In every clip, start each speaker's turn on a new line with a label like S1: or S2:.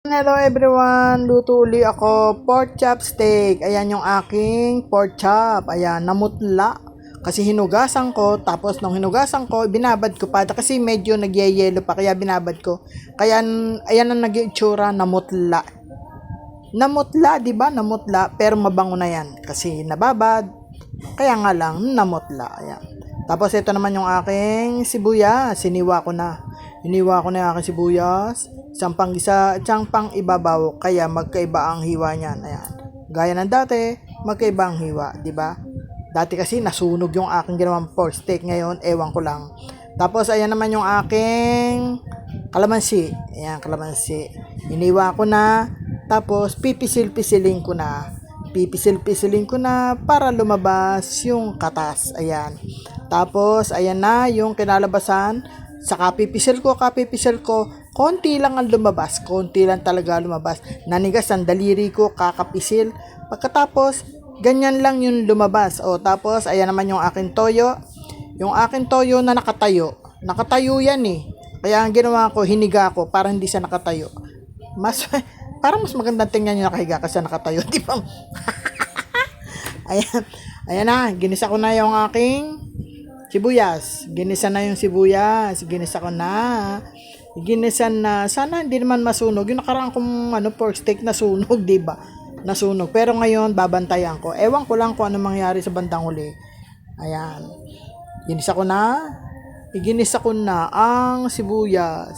S1: Hello everyone, luto uli ako pork chop steak. Ayan yung aking pork chop. Ayan, namutla. Kasi hinugasan ko, tapos nung hinugasan ko, binabad ko pa kasi medyo nagyayelo pa kaya binabad ko. Kaya ayan ang nag-itsura, namutla. Namutla, 'di ba? Namutla, pero mabango na 'yan kasi nababad. Kaya nga lang namutla. Ayan. Tapos ito naman yung aking sibuyas, siniwa ko na. Iniwa ko na yung aking sibuyas. Isang pang ibabaw, kaya magkaiba ang hiwa niyan. Ayan. Gaya ng dati, magkaiba ang hiwa, 'di ba? Dati kasi nasunog yung aking ginawang pork steak, ngayon ewan ko lang. Tapos ayan naman yung aking kalamansi. Ayan, kalamansi. Iniwa ko na, tapos pipisil-pisilin ko na. Pipisil-pisilin ko na para lumabas yung katas. Ayan. Tapos ayan na yung kinalabasan. Sa kapipisil ko, konti lang ang lumabas, konti lang talaga lumabas. Nanigas ang daliri ko, kakapisil. Pagkatapos, ganyan lang yung lumabas. O, tapos, ayan naman yung aking toyo. Yung aking toyo na nakatayo. Nakatayo yan eh. Kaya ang ginawa ko, hiniga ko para hindi siya nakatayo. Parang mas magandang tingnan yung nakahiga kasi nakatayo, di ba? Ayan, ayan na, ginisa ko na yung aking sibuyas. Ginisa na yung sibuyas. Ginisa ko na. Ginisa na. Sana hindi naman masunog. Yung nakaraan kong pork steak nasunog, di ba? Nasunog. Pero ngayon, babantayan ko. Ewan ko lang kung ano mangyari sa bandang huli. Ayan. Ginisa ko na. Ginisa ko na ang sibuyas.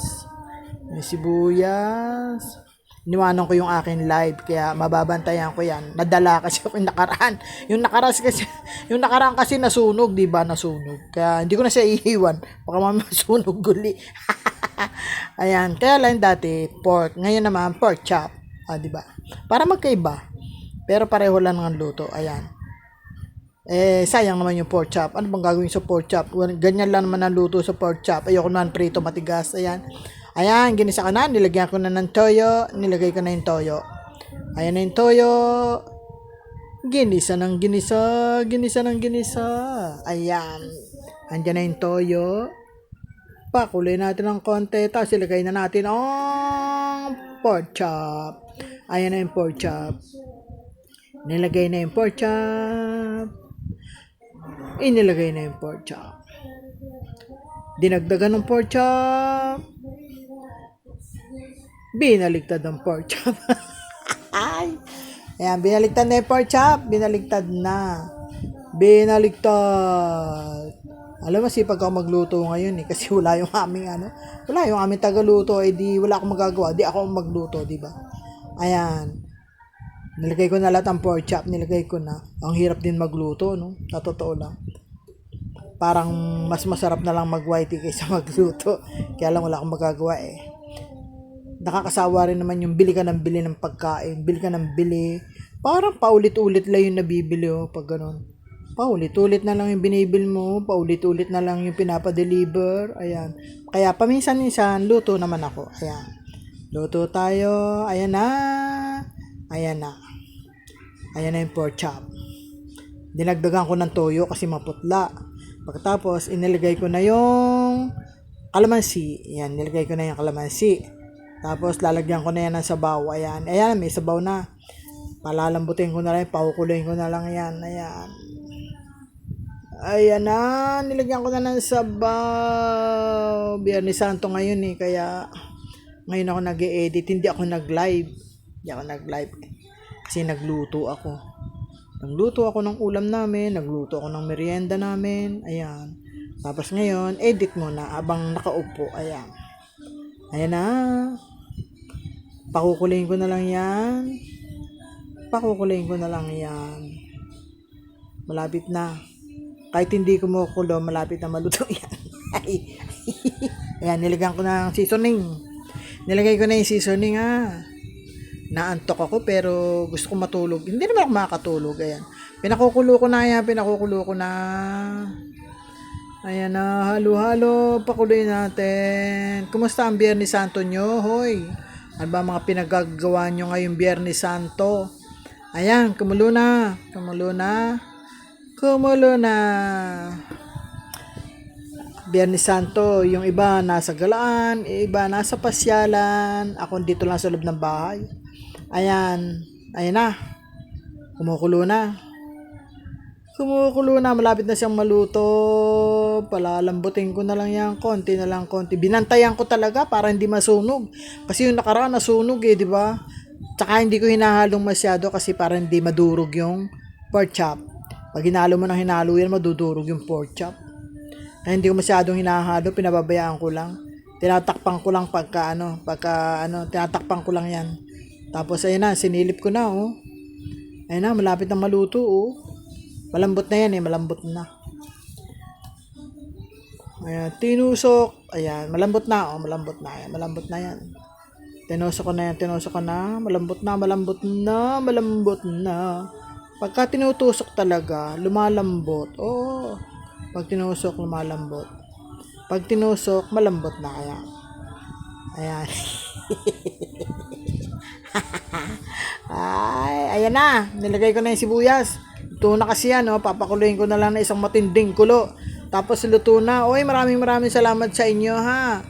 S1: Yung sibuyas. Iniwanan ko yung akin live kaya mababantayan ko yan. Nadala kasi ako yung nakaraan. Yung nakaraan kasi nasunog, 'di ba? Nasunog. Kaya hindi ko na siya iiwan. Baka masunog uli. Ayan, kaya lang dati pork, ngayon naman pork chop, 'di ba? Para magkaiba. Pero pareho lang ng luto. Ayan. Sayang naman yung pork chop. Ano bang gagawin sa pork chop? Ganyan lang naman ang luto sa pork chop. Ayoko naman prito matigas. Ayan. Ayan, ginisa ko na. Nilagyan ko na ng toyo. Nilagay ko na yung toyo. Ayan na yung toyo. Ginisa ng ginisa. Ginisa ng ginisa. Ayan. Andyan na yung toyo. Pakulay natin ng konti. Tapos ilagay na natin ang pork chop. Ayan na yung pork chop. Nilagay na yung pork chop. Inilagay na yung pork chop. Dinagdagan ng pork chop. Binaligtad ang pork chop. Ay. Ayan, binaligtad na yung pork chop. Binaligtad na. Binaligtad. Alam mo, sipag ako magluto ngayon eh. Kasi wala yung aming tagaluto. Eh di wala akong magagawa. Di ako magluto, di ba? Ayan. Nilagay ko na lahat ang pork chop. Nilagay ko na. Ang hirap din magluto, no? Sa totoo lang. Parang mas masarap na lang mag-whitey kaysa magluto. Kaya lang wala akong magagawa eh. Nakakasawa rin naman yung bili ka ng bili ng pagkain. Bili ka ng bili. Parang paulit-ulit lang yung nabibili pag ganun. Paulit-ulit na lang yung binibil mo. Paulit-ulit na lang yung pinapadeliver. Ayan. Kaya paminsan-minsan, luto naman ako. Ayan. Luto tayo. Ayan na. Ayan na. Ayan na yung pork chop. Dinagdagan ko ng toyo kasi maputla. Pagkatapos, inilagay ko na yung kalamansi. Ayan, nilagay ko na yung kalamansi. Tapos, lalagyan ko na yan ng sabaw. Ayan, ayan, may sabaw na. Palalambutin ko na lang, pakukuloyin ko na lang yan. Ayan. Ayan na, nilagyan ko na ng sabaw. Biyernes Santo ngayon eh, kaya ngayon ako nag-e-edit. Hindi ako nag-live. Kasi nagluto ako. Nagluto ako ng ulam namin, nagluto ako ng merienda namin. Ayan. Tapos ngayon, edit muna abang nakaupo. Ayan. Ayan na. Pakukuloyin ko na lang yan. Malapit na. Kahit hindi ko makukulo, malapit na maluto yan. Ayan, nilagyan ko na ng seasoning. Nilagay ko na yung seasoning Naantok ako pero gusto ko matulog. Hindi naman ako makakatulog. Ayan. Pinakukulo ko na. Ayan na, halo-halo. Pakuloyin natin. Kumusta ang Biyernes Santo nyo? Hoy. Ano ba mga pinagagawa nyo ngayong Biyernes Santo? Ayan, kumulo na. Biyernes Santo, yung iba nasa galaan, yung iba nasa pasyalan, ako dito lang sa loob ng bahay. Ayan, ayan na, kumukulo na. Kumukulo na, malapit na siyang maluto. Palalambutin ko na lang yan, konti na lang, konti. Binantayan ko talaga para hindi masunog. Kasi yung nakaraan nasunog di ba? Tsaka hindi ko hinahalong masyado kasi para hindi madurog yung pork chop. Pag hinalo mo ng hinalo yan, madudurog yung pork chop. Kaya hindi ko masyadong hinahalo, pinababayaan ko lang. Tinatakpan ko lang pagka tinatakpan ko lang yan. Tapos ayun na, sinilip ko na Ayun na, malapit na maluto Malambot na yan malambot na. Ayan, tinusok. Ayan, malambot na malambot na. Ayan, malambot na yan. Tinusok ko na. Malambot na. Pagka tinutusok talaga, lumalambot. Pag tinusok, lumalambot. Pag tinusok, malambot na kaya. Ayan. Ayan na. Nilagay ko na yung sibuyas. Luto na kasi yan, papakuluin ko na lang na isang matinding kulo. Tapos luto na. Maraming salamat sa inyo, ha.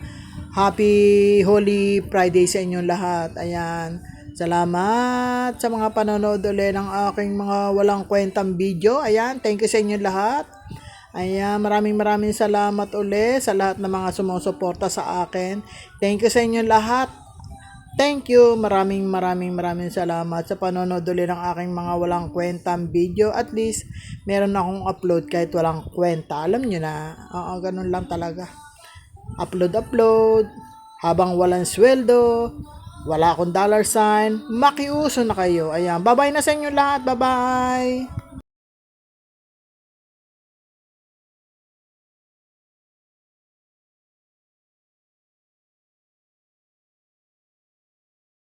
S1: Happy Holy Friday sa inyong lahat. Ayan. Salamat sa mga panonood ulit ng aking mga walang kwentang video. Ayan, thank you sa inyong lahat. Ayan, maraming salamat ulit sa lahat ng mga sumusuporta sa akin. Thank you sa inyong lahat. Thank you. Maraming salamat sa panonood ulit ng aking mga walang kwentang video. At least, meron akong upload kahit walang kwenta. Alam nyo na. Ganun lang talaga. Upload. Habang walang sweldo, wala akong dollar sign, makiuso na kayo. Ayan, bye-bye na sa inyo lahat. Bye-bye.